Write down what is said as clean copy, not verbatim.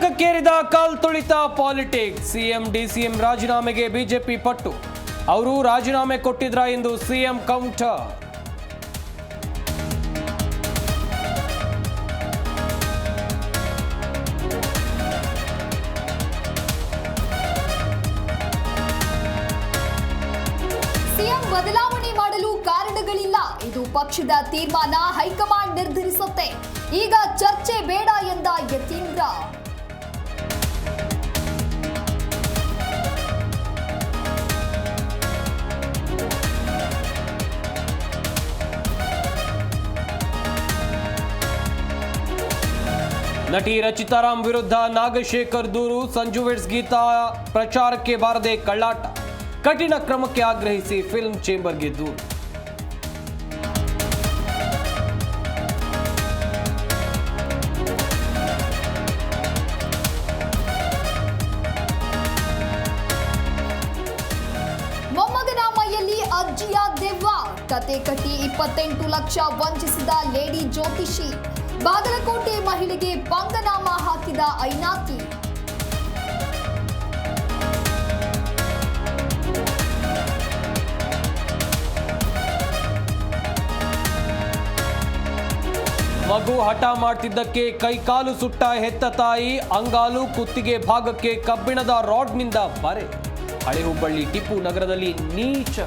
ತಾರಕಕ್ಕೇರಿದ ಕಾಲ್ ತುಳಿತ politics. CM DCM ರಾಜೀನಾಮೆಗೆ BJP ಪಟ್ಟು. ಅವರು ರಾಜೀನಾಮೆ ಕೊಟ್ಟಿದ್ರಾ ಎಂದು ಸಿಎಂ ಕೌಂಟರ್. ಸಿಎಂ ಬದಲಾವಣೆ ಮಾಡಲು ಕಾರಣಗಳಿಲ್ಲ, ಇದು ಪಕ್ಷದ ತೀರ್ಮಾನ, ಹೈಕಮಾಂಡ್ ನಿರ್ಧರಿಸುತ್ತೆ. ಈಗ ಚರ್ಚೆ ಬೇಡ ಎಂದ ಯತೀಂದ್ರ. ನಟಿ ರಚಿತಾರಾಮ್ ವಿರುದ್ಧ ನಾಗಶೇಖರ್ ದೂರು. ಸಂಜು ವೆಡ್ಸ್ ಗೀತಾ ಪ್ರಚಾರಕ್ಕೆ ಬಾರದೆ ಕಳ್ಳಾಟ. ಕಠಿಣ ಕ್ರಮಕ್ಕೆ ಆಗ್ರಹಿಸಿ ಫಿಲ್ಮ್ ಚೇಂಬರ್ಗೆ ದೂರು. ಮೊಮ್ಮಗನ ಮೈಯಲ್ಲಿ ಅಜ್ಜಿಯ ದೆವ್ವ. ಕತೆ ಕಟ್ಟಿ 28 ಲಕ್ಷ ವಂಚಿಸಿದ ಲೇಡಿ ಜ್ಯೋತಿಷಿ. ಬಾಗಲಕೋಟೆ ಮಹಿಳೆಗೆ ಪಂಗನಾಮ ಹಾಕಿದ ಐನಾತಿ. ಮಗು ಹಠ ಮಾಡ್ತಿದ್ದಕ್ಕೆ ಕೈಕಾಲು ಸುಟ್ಟ ಹೆತ್ತ ತಾಯಿ. ಅಂಗಾಲು ಕುತ್ತಿಗೆ ಭಾಗಕ್ಕೆ ಕಬ್ಬಿಣದ ರಾಡ್ನಿಂದ ಬರೆ. ಹಳೆ ಹುಬ್ಬಳ್ಳಿ ಟಿಪ್ಪು ನಗರದಲ್ಲಿ ನೀಚ